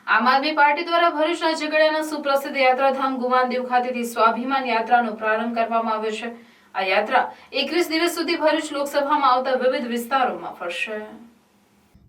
આમ આદમી પાર્ટી દ્વારા ભરૂચના ઝઘડિયાના સુપ્રસિદ્ધ યાત્રાધામ ગુમાનદેવ ખાતેથી સ્વાભિમાન યાત્રાનો પ્રારંભ કરવામાં આવ્યો છે। આ યાત્રા 21 દિવસ સુધી ભરૂચ લોકસભામાં આવતા વિવિધ વિસ્તારોમાં ફરશે।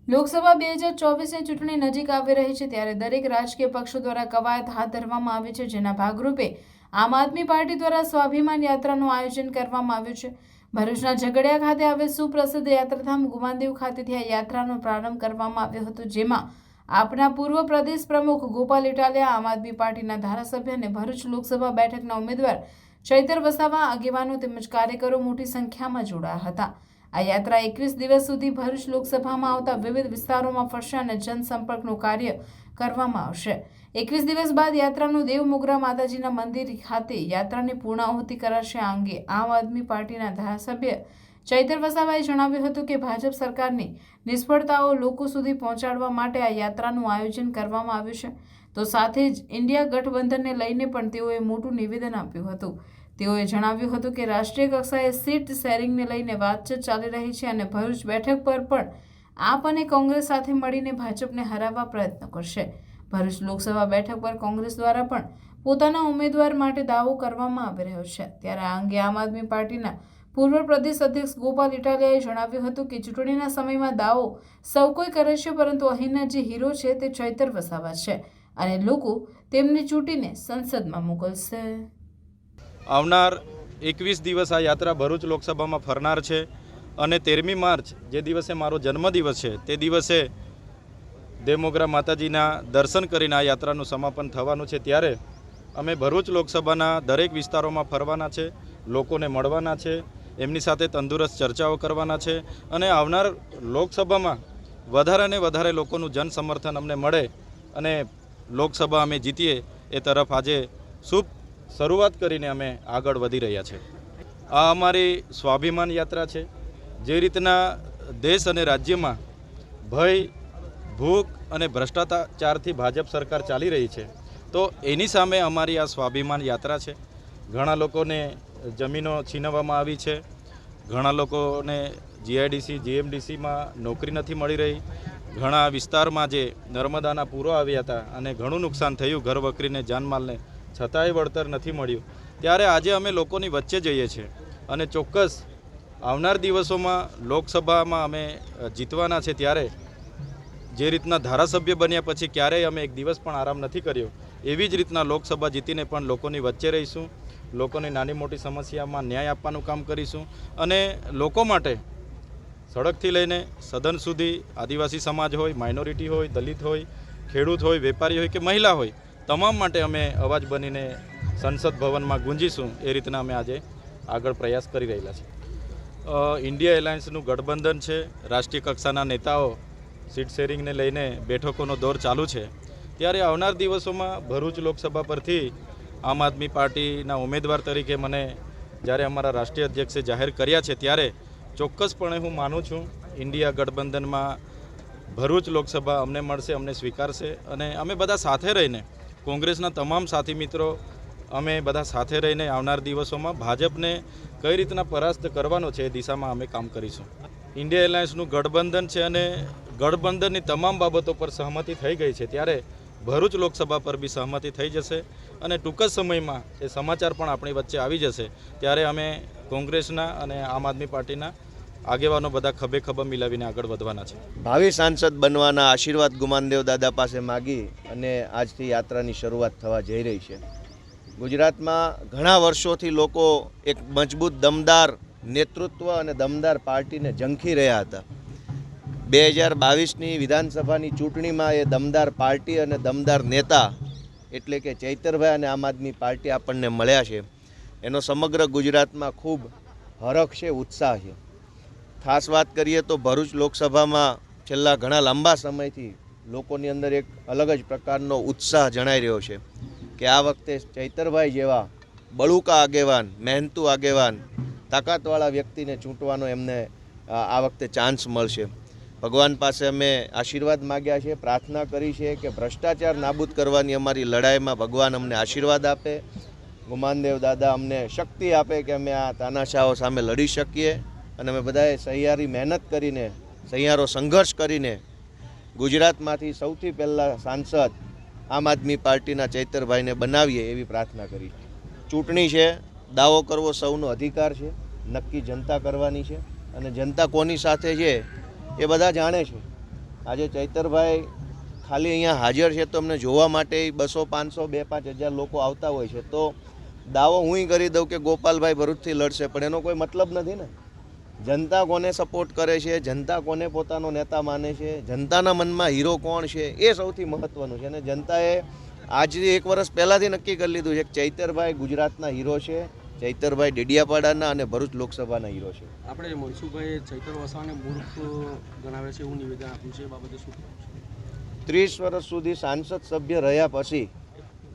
લોકસભા 2024ની ચૂંટણી નજીક આવી રહી છે ત્યારે દરેક રાજકીય પક્ષો દ્વારા કવાયત હાથ ધરવામાં આવી છે, જેના ભાગરૂપે આમ આદમી પાર્ટી દ્વારા સ્વાભિમાન યાત્રાનું આયોજન કરવામાં આવ્યું છે। ભરૂચના ઝઘડિયા ખાતે આવેલ સુપ્રસિદ્ધ યાત્રાધામ ગુમાનદેવ ખાતેથી આ યાત્રાનો પ્રારંભ કરવામાં આવ્યો હતો, જેમાં આપના પૂર્વ પ્રદેશ પ્રમુખ ગોપાલ ઇટાલિયા, આમ આદમી પાર્ટીના ધારાસભ્ય અને ભરૂચ લોકસભા બેઠકના ઉમેદવાર ચૈતર વસાવા આગેવાનો તેમજ કાર્યકરો મોટી સંખ્યામાં જોડાયા હતા। આ યાત્રા 21 દિવસ સુધી ભરૂચ લોકસભામાં આવતા વિવિધ વિસ્તારોમાં ફરશે અને જનસંપર્કનું કાર્ય કરવામાં આવશે। 21 દિવસ બાદ યાત્રાનું દેવમોગરા માતાજીના મંદિર ખાતે યાત્રાની પૂર્ણાહુતિ કરાશે। આ અંગે આમ આદમી પાર્ટીના ધારાસભ્ય ચૈતર વસાવાએ જણાવ્યું હતું કે ભાજપ સરકારની નિષ્ફળતાઓ લોકો સુધી પહોંચાડવા માટે આ યાત્રાનું આયોજન કરવામાં આવ્યું છે। તો સાથે જ ઇન્ડિયા ગઠબંધનને લઈને પણ તેઓએ મોટું નિવેદન આપ્યું હતું। તેઓએ જણાવ્યું હતું કે રાષ્ટ્રીય કક્ષાએ સીટ શેરિંગને લઈને વાતચીત ચાલી રહી છે અને ભરૂચ બેઠક પર પણ આપ અને કોંગ્રેસ સાથે મળીને ભાજપને હરાવવા પ્રયત્ન કરશે। ભરૂચ લોકસભા બેઠક પર કોંગ્રેસ દ્વારા પણ પોતાના ઉમેદવાર માટે દાવો કરવામાં આવી રહ્યો છે। ત્યારે આ અંગે આમ આદમી પાર્ટીના પૂર્વ પ્રદેશ અધ્યક્ષ ગોપાલ ઇટાલિયાએ જણાવ્યું હતું કે ચૂંટણીના સમયમાં દાવો સૌ કોઈ કરે છે, પરંતુ અહીંના જે હીરો છે તે ચૈતર વસાવા છે અને લોકો તેમને ચૂંટીને સંસદમાં મોકલશે। આવનાર 21 દિવસ આ યાત્રા ભરૂચ લોકસભામાં ફરનાર છે અને 13મી માર્ચ જે દિવસે મારો જન્મદિવસ છે તે દિવસે દેવમોગરા માતાજીના દર્શન કરીને આ યાત્રાનું સમાપન થવાનું છે। ત્યારે અમે ભરૂચ લોકસભાના દરેક વિસ્તારોમાં ફરવાના છે, લોકોને મળવાના છે, એમની સાથે તંદુરસ્ત ચર્ચાઓ કરવાના છે અને આવનાર લોકસભામાં વધારે ને વધારે લોકોનું જન સમર્થન અમને મળે અને લોકસભા અમે જીતીએ એ તરફ આજે શુભ શરૂઆત કરીને અમે આગળ વધી રહ્યા છે। આ અમારી સ્વાભિમાન યાત્રા છે। જે રીતના દેશ અને રાજ્યમાં ભય, ભૂખ અને ભ્રષ્ટાચારથી ભાજપ સરકાર ચાલી રહી છે, તો એની સામે અમારી આ સ્વાભિમાન યાત્રા છે। ઘણા લોકોને જમીનો છીનવવામાં આવી છે, ઘણા લોકોને જીઆઈડીસી, જીએમડીસીમાં નોકરી નથી મળી રહી, ઘણા વિસ્તારમાં જે નર્મદાના પૂરો આવ્યા હતા અને ઘણું નુકસાન થયું ઘર વકરીને, જાનમાલને, છતાંય વળતર નથી મળ્યું। ત્યારે આજે અમે લોકોની વચ્ચે જઈએ છીએ અને ચોક્કસ આવનાર દિવસોમાં લોકસભામાં અમે જીતવાના છે। ત્યારે જે રીતના ધારાસભ્ય બન્યા પછી ક્યારેય અમે એક દિવસ પણ આરામ નથી કર્યો, એવી જ રીતના લોકસભા જીતીને પણ લોકોની વચ્ચે રહીશું, લોકોની નાની મોટી સમસ્યામાં ન્યાય આપવાનું કામ કરીશું અને લોકો માટે સડકથી લઈને સદન સુધી આદિવાસી સમાજ હોય, માઇનોરિટી હોય, દલિત હોય, ખેડૂત હોય, વેપારી હોય કે મહિલા હોય, તમામ માટે અમે અવાજ બનીને સંસદ ભવનમાં ગુંજીશું। એ રીતના અમે આજે આગળ પ્રયાસ કરી રહેલા છે। ઇન્ડિયા એલાયન્સનું ગઠબંધન છે, રાષ્ટ્રીય કક્ષાના નેતાઓ સીટ શેરિંગને લઈને બેઠકોનો દોર ચાલુ છે। ત્યારે આવનાર દિવસોમાં ભરૂચ લોકસભા પરથી આમ આદમી પાર્ટીના ઉમેદવાર તરીકે મને જ્યારે અમારા રાષ્ટ્રીય અધ્યક્ષે જાહેર કર્યા છે, ત્યારે ચોક્કસપણે હું માનું છું ઇન્ડિયા ગઠબંધનમાં ભરૂચ લોકસભા અમને મળશે, અમને સ્વીકારશે અને અમે બધા સાથે રહીને, કોંગ્રેસના તમામ સાથી મિત્રો અમે બધા સાથે રહીને આવનાર દિવસોમાં ભાજપને કઈ રીતના પરાસ્ત કરવાનો છે એ દિશામાં અમે કામ કરીશું। ઇન્ડિયા એલાયન્સનું ગઠબંધન છે અને ગઠબંધનની તમામ બાબતો પર સહમતિ થઈ ગઈ છે, ત્યારે ભરૂચ લોકસભા પર બી સહમતિ થઈ જશે અને ટૂંક જ સમયમાં એ સમાચાર પણ આપણી વચ્ચે આવી જશે। ત્યારે અમે કોંગ્રેસના અને આમ આદમી પાર્ટીના આગેવાનો બધા ખભે ખભા મિલાવીને આગળ વધવાના છે। ભાવિ સાંસદ બનવાના આશીર્વાદ ગુમાનદેવ દાદા પાસે માગી અને આજથી યાત્રાની શરૂઆત થવા જઈ રહી છે। ગુજરાતમાં ઘણા વર્ષોથી લોકો એક મજબૂત દમદાર નેતૃત્વ અને દમદાર પાર્ટીને ઝંખી રહ્યા હતા। 2022ની વિધાનસભાની ચૂંટણીમાં એ દમદાર પાર્ટી અને દમદાર નેતા એટલે કે ચૈતરભાઈ અને આમ આદમી પાર્ટી આપણને મળ્યા છે। એનો સમગ્ર ગુજરાતમાં ખૂબ હરખ છે, ઉત્સાહ છે। ખાસ વાત કરીએ તો ભરૂચ લોકસભામાં છેલ્લા ઘણા લાંબા સમયથી લોકોની અંદર એક અલગ જ પ્રકારનો ઉત્સાહ જણાઈ રહ્યો છે કે આ વખતે ચૈતરભાઈ જેવા બળુકા આગેવાન, મહેનતુ આગેવાન, તાકાતવાળા વ્યક્તિને ચૂંટવાનો એમને આ વખતે ચાન્સ મળશે। ભગવાન પાસે અમે આશીર્વાદ માગ્યા છે, પ્રાર્થના કરી છે કે ભ્રષ્ટાચાર નાબૂદ કરવાની અમારી લડાઈમાં ભગવાન અમને આશીર્વાદ આપે, ગુમાનદેવ દાદા અમને શક્તિ આપે કે અમે આ તાનાશાહો સામે લડી શકીએ અને અમે બધાએ સહિયારી મહેનત કરીને, સહિયારો સંઘર્ષ કરીને ગુજરાતમાંથી સૌથી પહેલાં સાંસદ આમ આદમી પાર્ટીના ચૈતરભાઈને બનાવીએ એવી પ્રાર્થના કરી. ચૂંટણી છે, દાવો કરવો સૌનો અધિકાર છે, નક્કી જનતા કરવાની છે અને જનતા કોની સાથે છે એ બધા જાણે છે. આજે ચૈતરભાઈ ખાલી અહીંયા હાજર છે તો અમને જોવા માટે 200, 500, 2-5 હજાર લોકો આવતા હોય છે, તો દાવો હું કરી દઉં કે ગોપાલભાઈ ભરૂચથી લડશે, પણ એનો કોઈ મતલબ નથી ને. જનતા કોને સપોર્ટ કરે છે, જનતા કોને પોતાનો નેતા માને છે, જનતાના મનમાં હીરો કોણ છે એ સૌથી મહત્ત્વનું છે. અને જનતાએ આજથી 1 વર્ષ પહેલાંથી નક્કી કરી લીધું છે કે ચૈતરભાઈ ગુજરાતના હીરો છે, ચૈતરભાઈ ડેડિયાપાડાના અને ભરૂચ લોકસભાના હીરો છે. આપણે મનસુખભાઈ ચૈતર વસાવાને મૂર્ખ ગણાવે છે એવું નિવેદન આપ્યું છે, એ બાબતે શું કહેવું છે? 30 વર્ષ સુધી સાંસદ સભ્ય રહ્યા પછી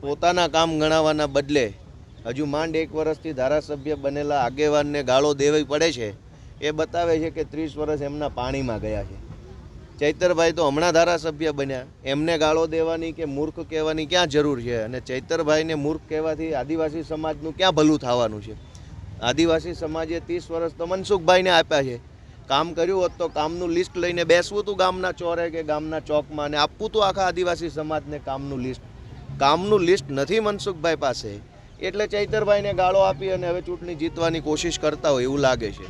પોતાના કામ ગણાવવાના બદલે હજુ માંડ 1 વર્ષથી ધારાસભ્ય બનેલા આગેવાનને ગાળો દેવી પડે છે, એ બતાવે છે કે 30 વર્ષ એમના પાણીમાં ગયા છે. ચૈતરભાઈ તો હમણાં ધારાસભ્ય બન્યા, એમને ગાળો દેવાની કે મૂર્ખ કહેવાની ક્યાં જરૂર છે? અને ચૈતરભાઈને મૂર્ખ કહેવાથી આદિવાસી સમાજનું ક્યાં ભલું થવાનું છે? આદિવાસી સમાજે 30 વર્ષ તો મનસુખભાઈને આપ્યા છે. કામ કર્યું હોત તો કામનું લિસ્ટ લઈને બેસવું હતું ગામના ચોરે કે ગામના ચોકમાં અને આપવું હતું આખા આદિવાસી સમાજને કામનું લિસ્ટ. કામનું લિસ્ટ નથી મનસુખભાઈ પાસે, એટલે ચૈતરભાઈને ગાળો આપી અને હવે ચૂંટણી જીતવાની કોશિશ કરતા હોય એવું લાગે છે.